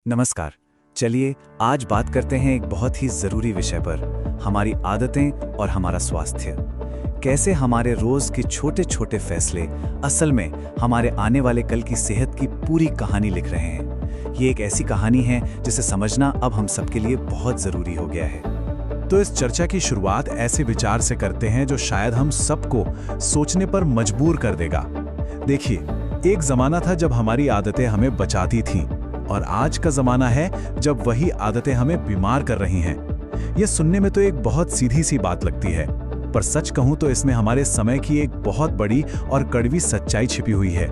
नमस्कार। चलिए आज बात करते हैं एक बहुत ही जरूरी विषय पर, हमारी आदतें और हमारा स्वास्थ्य। कैसे हमारे रोज के छोटे छोटे फैसले असल में हमारे आने वाले कल की सेहत की पूरी कहानी लिख रहे हैं। ये एक ऐसी कहानी है जिसे समझना अब हम सबके लिए बहुत जरूरी हो गया है। तो इस चर्चा की शुरुआत ऐसे विचार से करते हैं जो शायद हम सबको सोचने पर मजबूर कर देगा। देखिए, एक जमाना था जब हमारी आदतें हमें बचाती थीं, और आज का जमाना है जब वही आदतें हमें बीमार कर रही हैं। ये सुनने में तो एक बहुत सीधी सी बात लगती है, पर सच कहूं तो इसमें हमारे समय की एक बहुत बड़ी और कड़वी सच्चाई छिपी हुई है।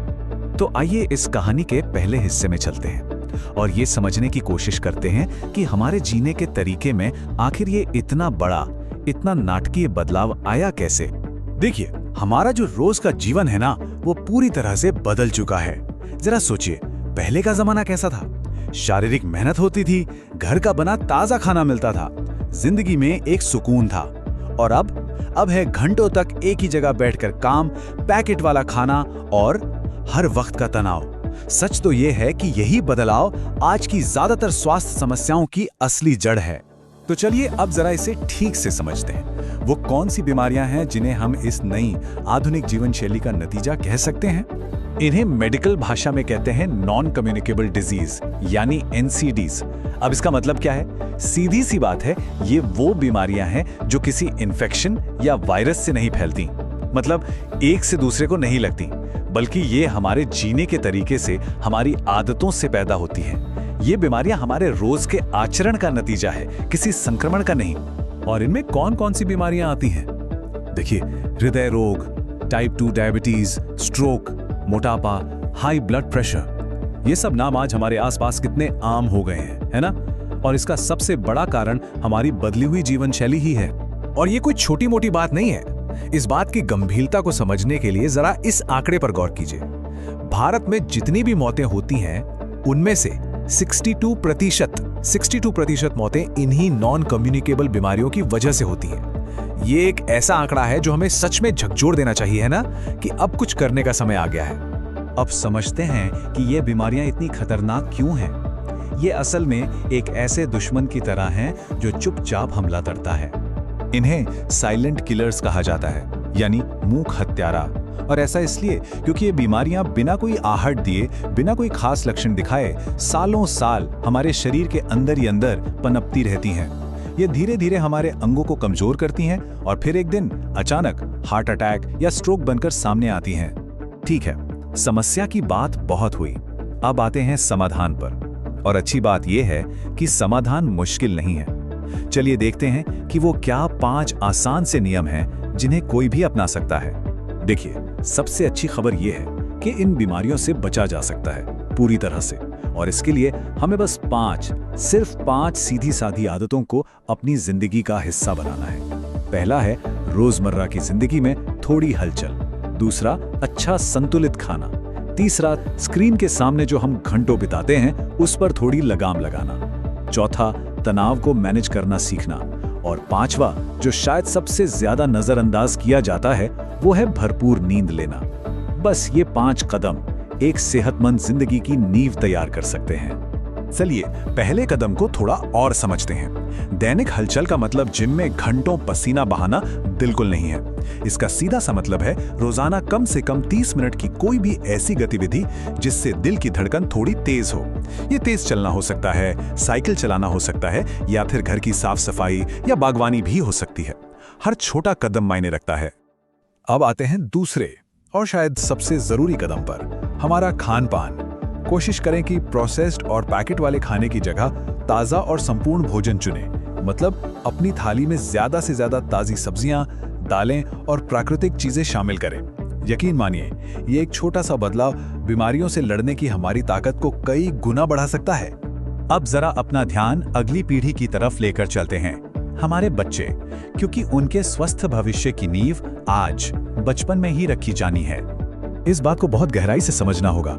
तो आइए इस कहानी के पहले हिस्से में चलते हैं और ये समझने की कोशिश करते हैं कि हमारे जीने के तरीके में आखिर ये इतना बड़ा, इतना नाटकीय बदलाव आया कैसे। देखिए, हमारा जो रोज का जीवन है ना, वो पूरी तरह से बदल चुका है। जरा सोचिए, पहले का जमाना कैसा था? शारीरिक मेहनत होती थी, घर का बना ताजा खाना मिलता था, जिंदगी में एक सुकून था। और अब है घंटों तक एक ही जगह बैठकर काम, पैकेट वाला खाना और हर वक्त का तनाव। सच तो यह है कि यही बदलाव आज की ज्यादातर स्वास्थ्य समस्याओं की असली जड़ है। तो चलिए अब जरा इसे ठीक से समझते हैं। वो कौन सी बीमारियां हैं जिन्हें हम इस नई आधुनिक जीवन शैली का नतीजा कह सकते हैं? इन्हें मेडिकल भाषा में कहते हैं नॉन कम्युनिकेबल डिजीज, यानी NCDs। अब इसका मतलब क्या है? सीधी सी बात है, ये वो बीमारियां हैं जो किसी इन्फेक्शन या वायरस से नहीं फैलती, मतलब एक से दूसरे को नहीं लगती, बल्कि ये हमारे जीने के तरीके से, हमारी आदतों से पैदा होती हैं। ये बीमारियां हमारे रोज के आचरण का नतीजा है, किसी संक्रमण का नहीं। और इनमें कौन कौन सी बीमारियां आती हैं? देखिए, हृदय रोग, टाइप 2 डायबिटीज, स्ट्रोक, मोटापा, हाई ब्लड प्रेशर, ये सब नाम आज हमारे आसपास कितने आम हो गए हैं, है ना? और इसका सबसे बड़ा कारण हमारी बदली हुई जीवन शैली ही है। और ये कोई छोटी मोटी बात नहीं है। इस बात की गंभीरता को समझने के लिए जरा इस आंकड़े पर गौर कीजिए। भारत में जितनी भी मौतें होती हैं, उनमें से 62% मौतें इन्हीं नॉन कम्युनिकेबल बीमारियों की वजह से होती हैं। ये एक ऐसा आंकड़ा है जो हमें सच में झकझोर देना चाहिए, है ना, कि अब कुछ करने का समय आ गया है। अब समझते हैं कि ये बीमारियां इतनी खतरनाक क्यों हैं। ये असल में एक ऐसे दुश्मन की तरह हैं जो चुपचाप हमला करता है। इन्हें साइलेंट किलर्स कहा जाता है, यानी मूक हत्यारा। और ऐसा इसलिए क्योंकि ये बीमारियां बिना कोई आहट दिए, बिना कोई खास लक्षण दिखाए सालों साल हमारे शरीर के अंदर ही अंदर पनपती रहती हैं। ये धीरे धीरे हमारे अंगों को कमजोर करती हैं और फिर एक दिन अचानक हार्ट अटैक या स्ट्रोक बनकर सामने आती हैं। ठीक है, समस्या की बात बहुत हुई। अब आते हैं समाधान पर। और अच्छी बात यह है कि समाधान मुश्किल नहीं है। चलिए देखते हैं कि वो क्या 5 आसान से नियम हैं जिन्हें कोई भी अपना सकता है। देखिए, सबसे अच्छी खबर यह है कि इन बीमारियों से बचा जा सकता है पूरी तरह से। और इसके लिए हमें बस सिर्फ 5 सीधी साधी आदतों को अपनी जिंदगी का हिस्सा बनाना है। पहला है रोजमर्रा की जिंदगी में थोड़ी हलचल। दूसरा, अच्छा संतुलित खाना। तीसरा, स्क्रीन के सामने जो हम घंटों बिताते हैं उस पर थोड़ी लगाम लगाना। चौथा, तनाव को मैनेज करना सीखना। और पांचवा, जो शायद सबसे ज्यादा नजरअंदाज किया जाता है, वो है भरपूर नींद लेना। बस ये 5 कदम एक सेहतमंद जिंदगी की नींव तैयार कर सकते हैं। चलिए पहले कदम को थोड़ा और समझते हैं। दैनिक हलचल का मतलब जिम में घंटों पसीना बहाना बिल्कुल नहीं है। इसका सीधा सा मतलब है रोजाना कम से कम 30 मिनट की कोई भी ऐसी गतिविधि जिससे दिल की धड़कन थोड़ी तेज हो। ये तेज चलना हो सकता है, साइकिल चलाना हो सकता है, या फिर घर की साफ सफाई या बागवानी भी हो सकती है। हर छोटा कदम मायने रखता है। अब आते हैं दूसरे और शायद सबसे जरूरी कदम पर, हमारा खान पान। कोशिश करें कि प्रोसेस्ड और पैकेट वाले खाने की जगह ताज़ा और संपूर्ण भोजन चुनें। मतलब अपनी थाली में ज़्यादा से ज़्यादा ताज़ी सब्जियां, दालें और प्राकृतिक चीज़ें शामिल करें। यकीन मानिए, ये एक छोटा सा बदलाव बीमारियों से लड़ने की हमारी ताकत को कई गुना बढ़ा सकता है। अब जरा अपना ध्यान अगली पीढ़ी की तरफ लेकर चलते हैं, हमारे बच्चे, क्योंकि उनके स्वस्थ भविष्य की नींव आज बचपन में ही रखी जानी है। इस बात को बहुत गहराई से समझना होगा।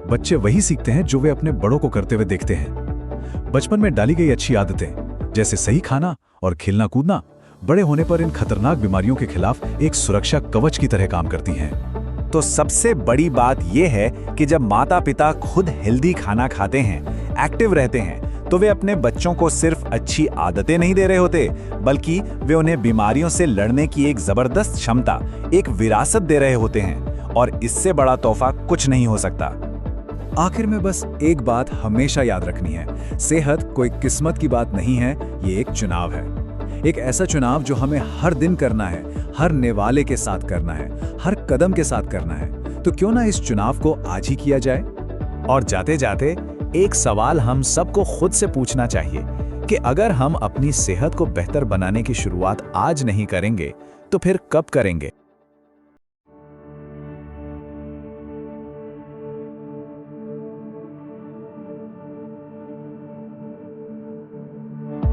बच्चे वही सीखते हैं जो वे अपने बड़ों को करते हुए देखते हैं। बचपन में डाली गई अच्छी आदतें, जैसे सही खाना और खेलना कूदना, बड़े होने पर इन खतरनाक बीमारियों के खिलाफ एक सुरक्षा कवच की तरह काम करती हैं। तो सबसे बड़ी बात यह है कि जब माता पिता खुद हेल्दी खाना खाते हैं, एक्टिव रहते हैं, तो वे अपने बच्चों को सिर्फ अच्छी आदतें नहीं दे रहे होते, बल्कि वे उन्हें बीमारियों से लड़ने की एक जबरदस्त क्षमता, एक विरासत दे रहे होते हैं। और इससे बड़ा तोहफा कुछ नहीं हो सकता। आखिर में बस एक बात हमेशा याद रखनी है, सेहत कोई किस्मत की बात नहीं है, ये एक चुनाव है। एक ऐसा चुनाव जो हमें हर दिन करना है, हर निवाले के साथ करना है, हर कदम के साथ करना है। तो क्यों ना इस चुनाव को आज ही किया जाए। और जाते जाते एक सवाल हम सबको खुद से पूछना चाहिए कि अगर हम अपनी सेहत को बेहतर बनाने की शुरुआत आज नहीं करेंगे, तो फिर कब करेंगे।